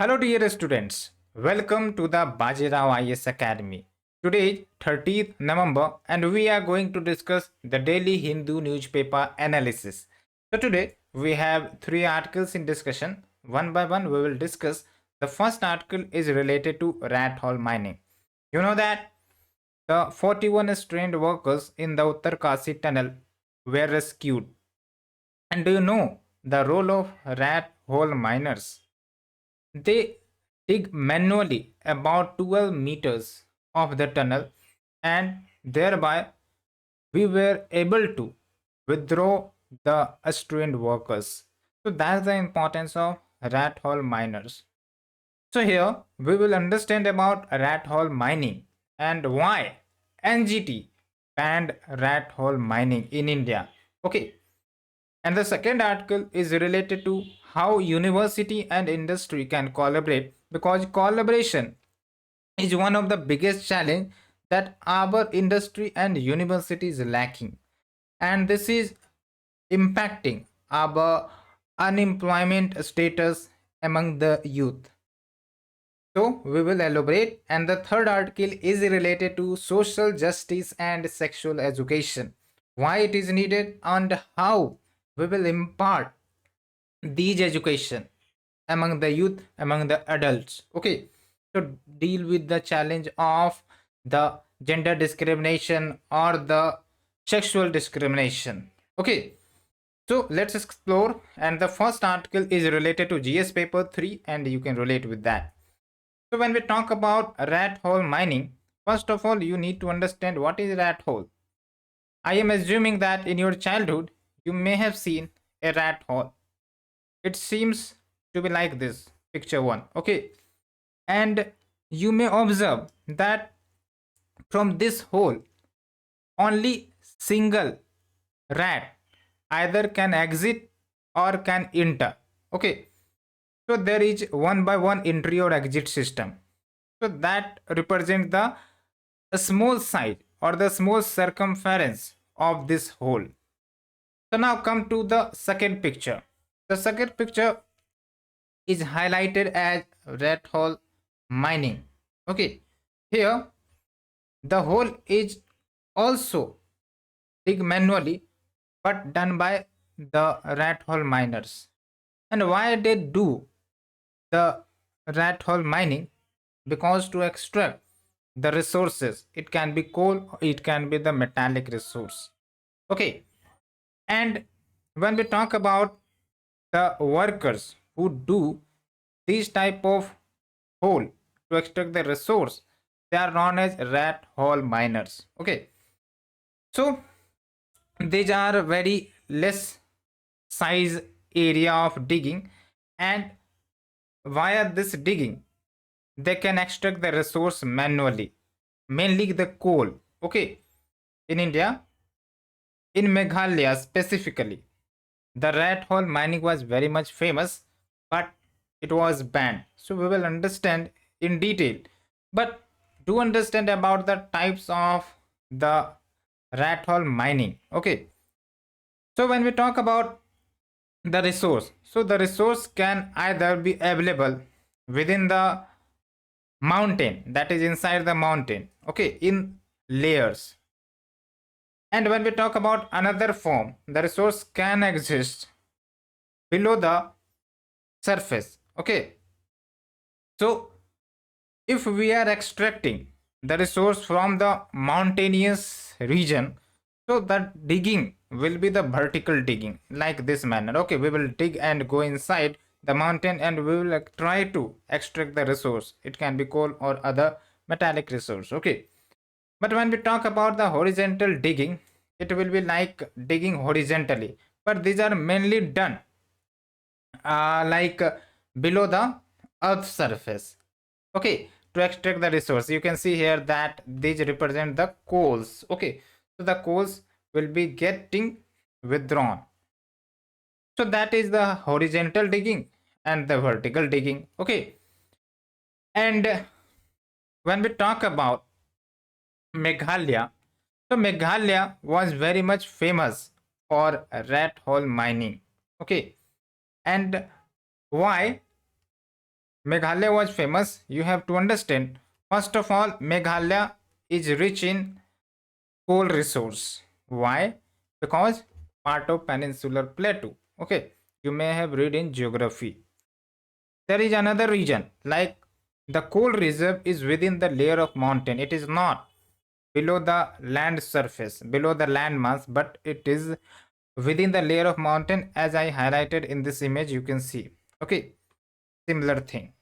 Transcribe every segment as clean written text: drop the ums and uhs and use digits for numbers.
Hello dear students, welcome to the Bajirao IS Academy. Today is 30th November and we are going to discuss the daily Hindu newspaper analysis. So today we have three articles in discussion. One by one we will discuss. The first article is related to rat hole mining. You know that the 41 strained workers in the Uttarkasi tunnel were rescued. And do you know the role of rat hole miners? They dig manually about 12 meters of the tunnel, and thereby we were able to withdraw the strained workers. So that's the importance of rat hole miners. So here we will understand about rat hole mining and why NGT banned rat hole mining in India. Okay, and the second article is related to how university and industry can collaborate, because collaboration is one of the biggest challenge that our industry and university is lacking, and this is impacting our unemployment status among the youth. So we will elaborate. And the third article is related to social justice and sexual education, why it is needed and how we will impart these education among the youth, among the adults. Okay, so deal with the challenge of the gender discrimination or the sexual discrimination. Okay, so let's explore. And the first article is related to GS paper 3 and you can relate with that. So when we talk about rat hole mining, first of all you need to understand what is rat hole. I am assuming that in your childhood you may have seen a rat hole. It seems to be like this, picture 1. Okay, and you may observe that from this hole only single rat either can exit or can enter. Okay, so there is one by one entry or exit system, so that represents the small side or the small circumference of this hole. So now come to the second picture. The second picture is highlighted as rat hole mining. Okay, here the hole is also dig manually but done by the rat hole miners. And why they do the rat hole mining? Because to extract the resources, it can be coal, it can be the metallic resource. Okay, and when we talk about the workers who do these type of hole to extract the resource, they are known as rat hole miners. Okay, so these are very less size area of digging, and via this digging they can extract the resource manually, mainly the coal. Okay, in India, in Meghalaya specifically, the rat hole mining was very much famous, but it was banned. So we will understand in detail. But do understand about the types of the rat hole mining. Okay. So when we talk about the resource, so the resource can either be available within the mountain, that is inside the mountain. Okay, in layers. And when we talk about another form, the resource can exist below the surface. Okay, so if we are extracting the resource from the mountainous region, so that digging will be the vertical digging like this manner. Okay, we will dig and go inside the mountain and we will try to extract the resource. It can be coal or other metallic resource. Okay, but when we talk about the horizontal digging, it will be like digging horizontally, but these are mainly done below the earth surface. Okay, to extract the resource, you can see here that these represent the coals. Okay, so the coals will be getting withdrawn. So that is the horizontal digging and the vertical digging. Okay, and when we talk about Meghalaya, so Meghalaya was very much famous for rat hole mining. Okay, and why? Meghalaya was famous, you have to understand. First of all, Meghalaya is rich in coal resource. Why? Because part of peninsular plateau. Okay, you may have read in geography. There is another region like the coal reserve is within the layer of mountain. It is not below the land surface, below the land mass, but it is within the layer of mountain as I highlighted in this image. You can see. Okay, similar thing.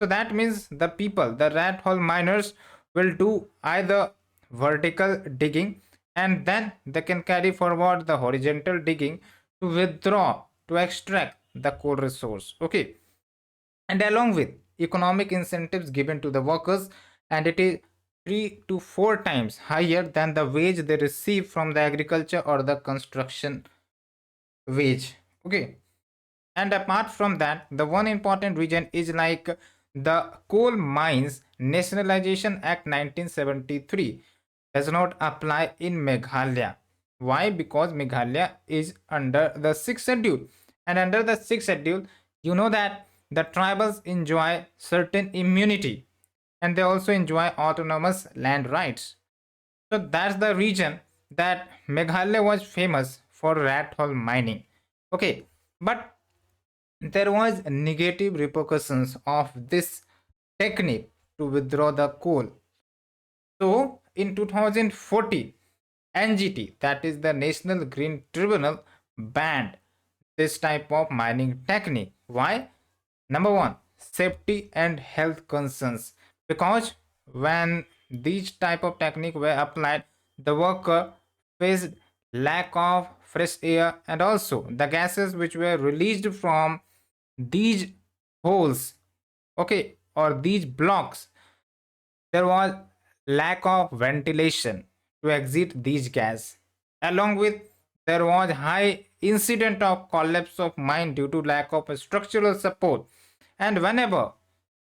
So that means the people, the rat hole miners, will do either vertical digging and then they can carry forward the horizontal digging to withdraw, to extract the coal resource. Okay, and along with economic incentives given to the workers, and it is 3 to 4 times higher than the wage they receive from the agriculture or the construction wage. Okay, and apart from that, the one important reason is like the Coal Mines Nationalization Act 1973 does not apply in Meghalaya. Why? Because Meghalaya is under the sixth schedule, and under the sixth schedule, you know that the tribals enjoy certain immunity and they also enjoy autonomous land rights. So that's the region that Meghalaya was famous for rat hole mining. Okay, but there was negative repercussions of this technique to withdraw the coal. So in 2014, NGT, that is the National Green Tribunal, banned this type of mining technique. Why? Number one, safety and health concerns. Because when these type of technique were applied, the worker faced lack of fresh air and also the gases which were released from these holes, okay, or these blocks, there was lack of ventilation to exit these gas. Along with there was high incident of collapse of mine due to lack of structural support. And whenever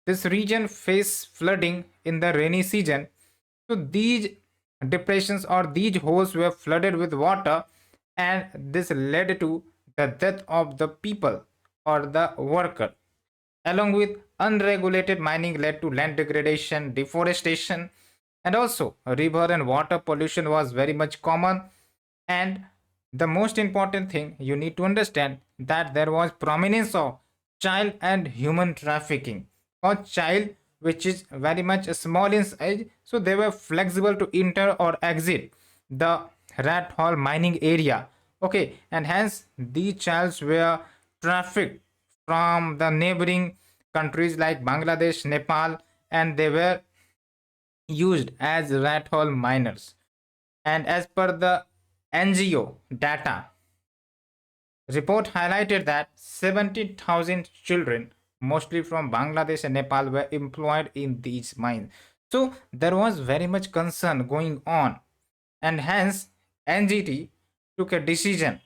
this region face flooding in the rainy season, so these depressions or these holes were flooded with water, and this led to the death of the people or the worker. Along with unregulated mining led to land degradation, deforestation, and also river and water pollution was very much common. And the most important thing you need to understand that there was prominence of child and human trafficking, or child which is very much small in size, so they were flexible to enter or exit the rat hole mining area. Okay, and hence these childs were trafficked from the neighboring countries like Bangladesh, Nepal, and they were used as rat hole miners. And as per the NGO data, report highlighted that 70,000 children, mostly from Bangladesh and Nepal, were employed in these mines. So there was very much concern going on, and hence NGT took a decision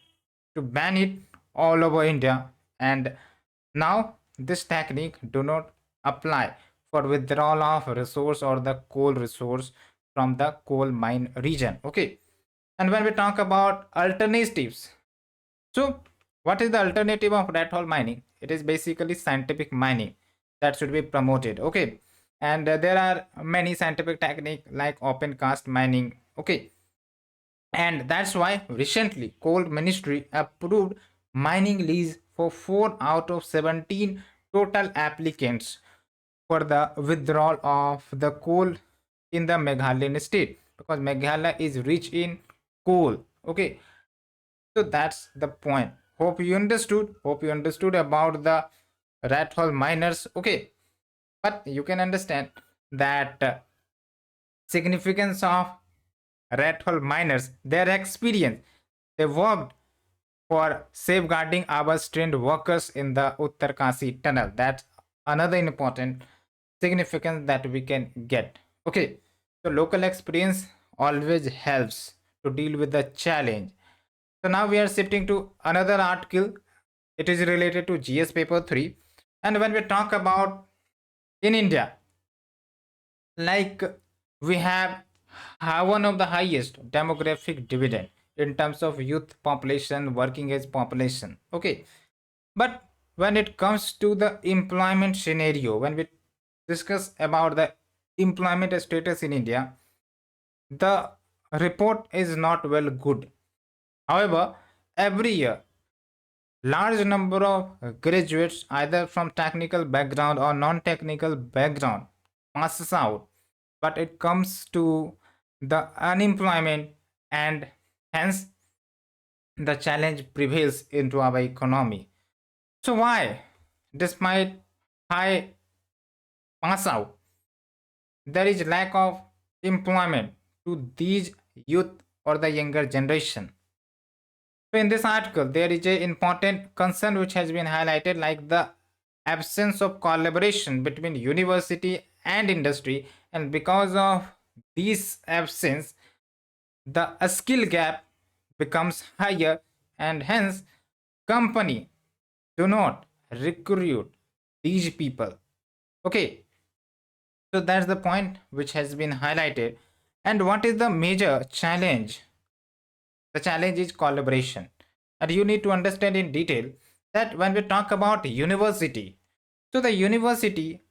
to ban it all over India. And now this technique do not apply for withdrawal of resource or the coal resource from the coal mine region. Okay, and when we talk about alternatives, so what is the alternative of rat hole mining? It is basically scientific mining that should be promoted. Okay, and there are many scientific technique like open cast mining. Okay, and that's why recently coal ministry approved mining lease for 4 out of 17 total applicants for the withdrawal of the coal in the Meghalayan state, because Meghalaya is rich in coal. Okay, so that's the point. Hope you understood about the rat hole miners. Okay, but you can understand that significance of rat hole miners, their experience. They worked for safeguarding our trained workers in the Uttarkasi tunnel. That's another important significance that we can get. Okay, so local experience always helps to deal with the challenge. So now we are shifting to another article. It is related to GS paper 3. And when we talk about in India, like we have one of the highest demographic dividend in terms of youth population, working age population. Okay, but when it comes to the employment scenario, when we discuss about the employment status in India, the report is not well good. However, every year, large number of graduates, either from technical background or non-technical background, passes out, but it comes to the unemployment, and hence the challenge prevails into our economy. So why, despite high pass out, there is lack of employment to these youth or the younger generation? So in this article, there is an important concern which has been highlighted, like the absence of collaboration between university and industry, and because of this absence, the skill gap becomes higher, and hence company do not recruit these people. Okay, so that's the point which has been highlighted. And what is the major challenge? The challenge is collaboration. And you need to understand in detail that when we talk about university, so the university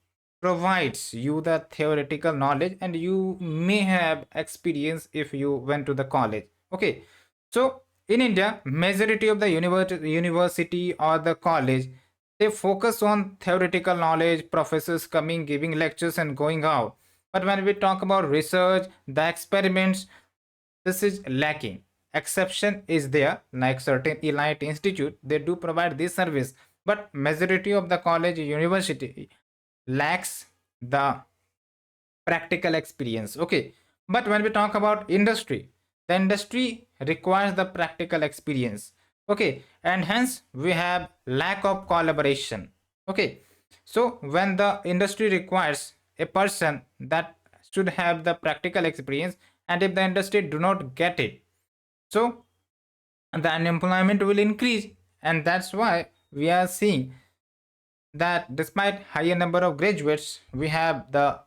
provides you the theoretical knowledge, and you may have experience if you went to the college. Okay. So in India, majority of the university or the college, they focus on theoretical knowledge, professors coming, giving lectures and going out. But when we talk about research, the experiments, this is lacking. Exception is there, like certain elite institute, they do provide this service, but majority of the college university lacks the practical experience. Okay, but when we talk about industry, the industry requires the practical experience. Okay, and hence we have lack of collaboration. Okay, so when the industry requires a person that should have the practical experience, and if the industry do not get it, so the unemployment will increase. And that's why we are seeing that despite higher number of graduates, we have the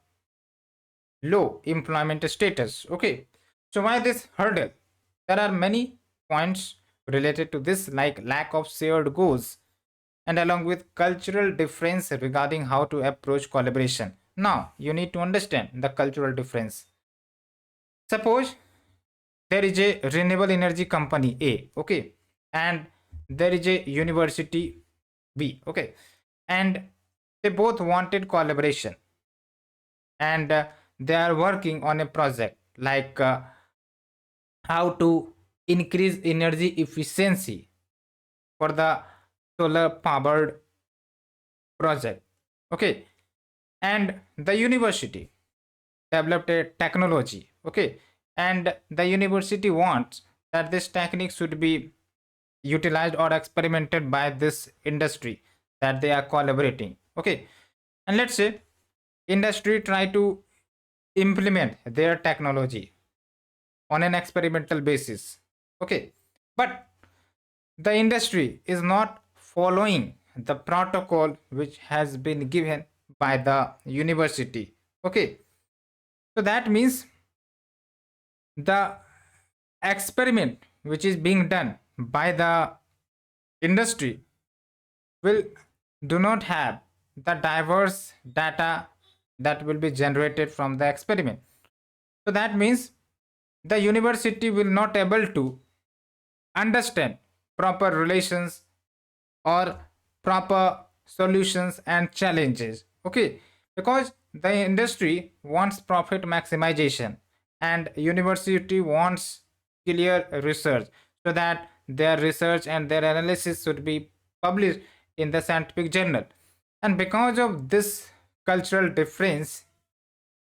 low employment status. Okay, so why this hurdle? There are many points related to this, like lack of shared goals, and along with cultural difference regarding how to approach collaboration. Now you need to understand the cultural difference. Suppose there is a renewable energy company A, okay, and there is a university B, okay, and they both wanted collaboration, and they are working on a project, like how to increase energy efficiency for the solar powered project. Okay, and the university developed a technology. Okay, and the university wants that this technique should be utilized or experimented by this industry that they are collaborating. Okay, and let's say industry try to implement their technology on an experimental basis. Okay, but the industry is not following the protocol which has been given by the university. Okay, so that means the experiment which is being done by the industry will do not have the diverse data that will be generated from the experiment. So that means the university will not able to understand proper relations or proper solutions and challenges. Okay, because the industry wants profit maximization, and university wants clear research, so that their research and their analysis should be published in the scientific journal. And because of this cultural difference,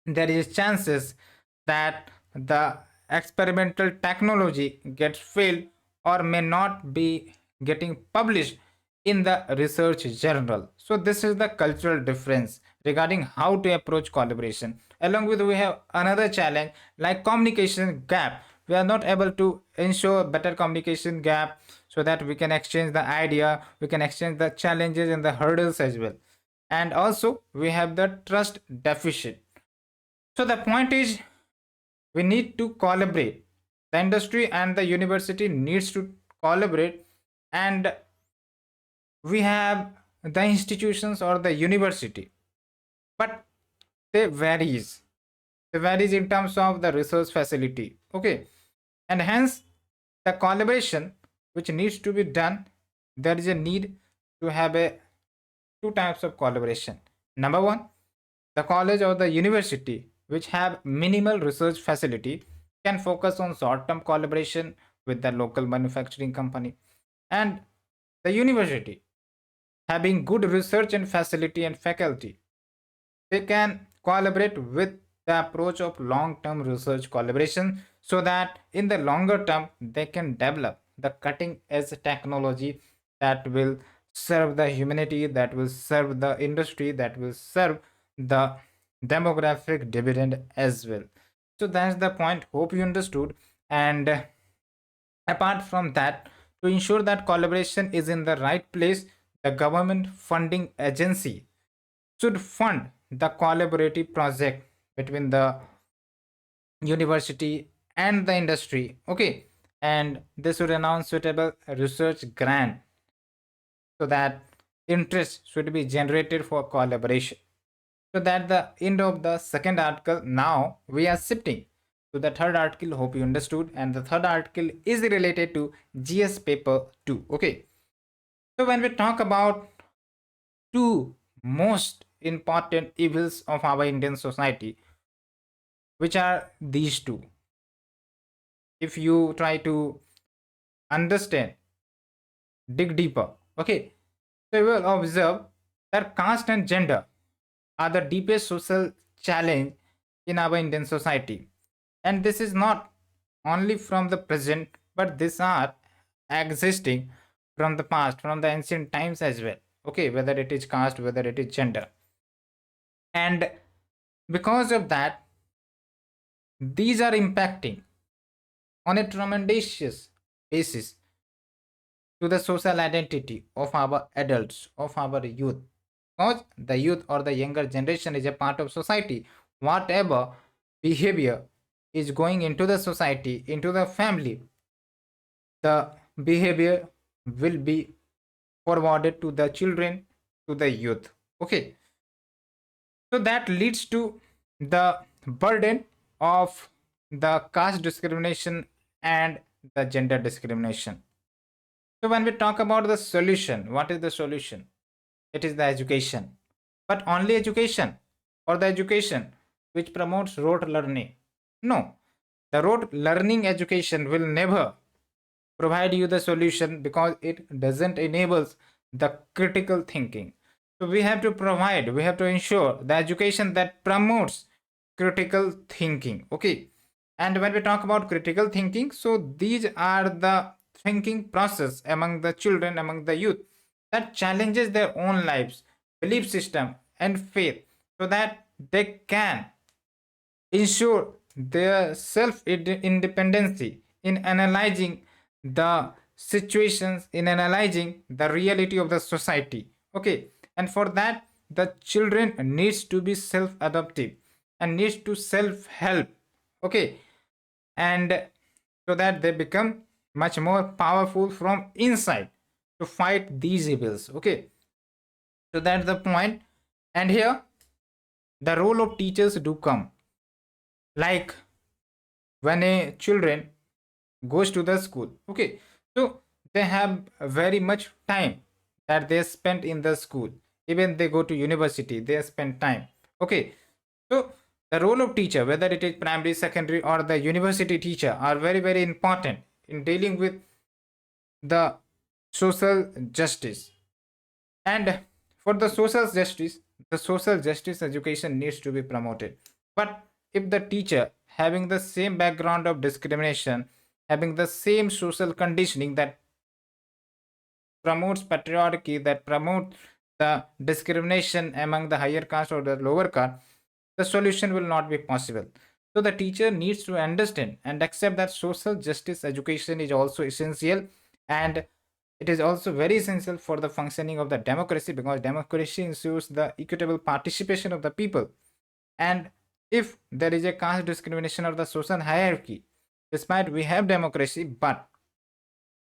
there is chances that the experimental technology gets failed or may not be getting published in the research journal. So this is the cultural difference regarding how to approach collaboration. Along with, we have another challenge, like communication gap. We are not able to ensure better communication gap, so that we can exchange the idea, we can exchange the challenges and the hurdles as well. And also we have the trust deficit. So the point is, we need to collaborate. The industry and the university needs to collaborate, and we have the institutions or the university, but they varies. They varies in terms of the research facility. Okay, and hence the collaboration which needs to be done, there is a need to have a two types of collaboration. Number one, the college or the university which have minimal research facility can focus on short-term collaboration with the local manufacturing company, and the university having good research and facility and faculty, they can collaborate with the approach of long-term research collaboration, so that in the longer term they can develop the cutting edge technology that will serve the humanity, that will serve the industry, that will serve the demographic dividend as well. So that's the point, hope you understood. And apart from that, to ensure that collaboration is in the right place, the government funding agency should fund the collaborative project between the university and the industry. Okay, and they should announce suitable research grant so that interest should be generated for collaboration. So that the end of the second article. Now we are shifting to the third article, hope you understood, and the third article is related to GS paper 2. Okay, so when we talk about two most important evils of our Indian society, which are these two, if you try to understand, dig deeper, okay, so you will observe that caste and gender are the deepest social challenge in our Indian society. And this is not only from the present, but these are existing from the past, from the ancient times as well. Okay, whether it is caste, whether it is gender. And because of that, these are impacting on a tremendous basis to the social identity of our adults, of our youth. Because the youth or the younger generation is a part of society. Whatever behavior is going into the society, into the family, the behavior will be forwarded to the children, to the youth. Okay, so that leads to the burden of the caste discrimination and the gender discrimination. So when we talk about the solution, what is the solution? It is the education, but only education, or the education which promotes rote learning? No, the rote learning education will never provide you the solution, because it doesn't enables the critical thinking. So we have to provide, we have to ensure the education that promotes critical thinking. Okay, and when we talk about critical thinking, so these are the thinking process among the children, among the youth, that challenges their own lives, belief system and faith, so that they can ensure their self independency in analyzing the situations, in analyzing the reality of the society. Okay, and for that the children needs to be self adaptive and needs to self help. Okay, and so that they become much more powerful from inside to fight these evils. Okay, so that's the point. And here the role of teachers do come, like when a children goes to the school. Okay, so they have very much time that they spend in the school. Even they go to university, they spend time. Okay, so the role of teacher, whether it is primary, secondary or the university teacher, are very very important in dealing with the social justice. And for the social justice education needs to be promoted. But if the teacher having the same background of discrimination, having the same social conditioning that promotes patriarchy, that promotes the discrimination among the higher caste or the lower caste, the solution will not be possible. So the teacher needs to understand and accept that social justice education is also essential, and it is also very essential for the functioning of the democracy, because democracy ensures the equitable participation of the people. And if there is a caste discrimination or the social hierarchy, despite we have democracy, but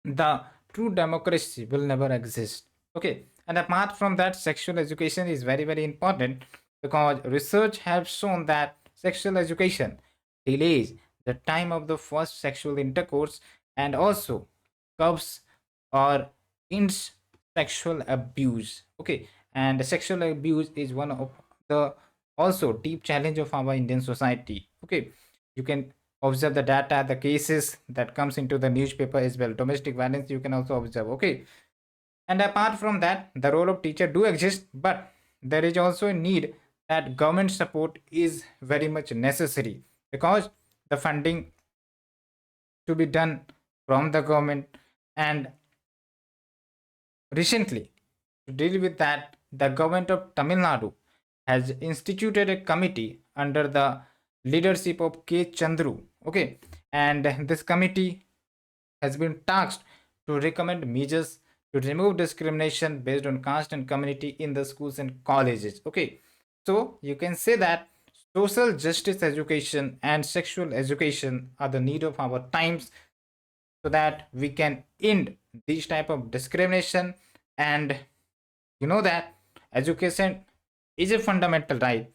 the true democracy will never exist. Okay, And apart from that, sexual education is very, very important because research has shown that sexual education delays the time of the first sexual intercourse and also curbs or ends sexual abuse. Okay, and sexual abuse is one of the also deep challenge of our Indian society. Okay, you can observe the data, the cases that comes into the newspaper as well. Domestic violence you can also observe. Okay, and apart from that, the role of teacher do exist, but there is also a need that government support is very much necessary because the funding to be done from the government. And recently, to deal with that, the government of Tamil Nadu has instituted a committee under the leadership of K. Chandru. Okay, and this committee has been tasked to recommend measures to remove discrimination based on caste and community in the schools and colleges. Okay, so you can say that social justice education and sexual education are the need of our times so that we can end these type of discrimination. And you know that education is a fundamental right,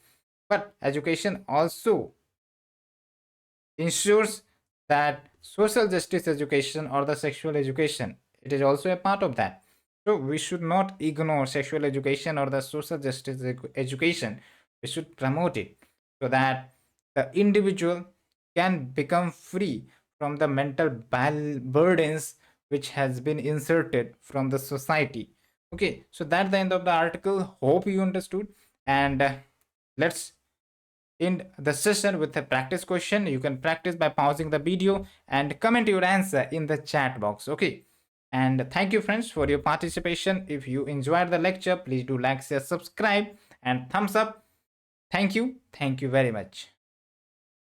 but education also ensures that social justice education or the sexual education, it is also a part of that. So we should not ignore sexual education or the social justice education. We should promote it so that the individual can become free from the mental burdens which has been inserted from the society. Okay, so that's the end of the article. Hope you understood. And let's in the session with a practice question. You can practice by pausing the video and comment your answer in the chat box. Okay, and thank you friends for your participation. If you enjoyed the lecture, please do like, share, subscribe and thumbs up. Thank you very much.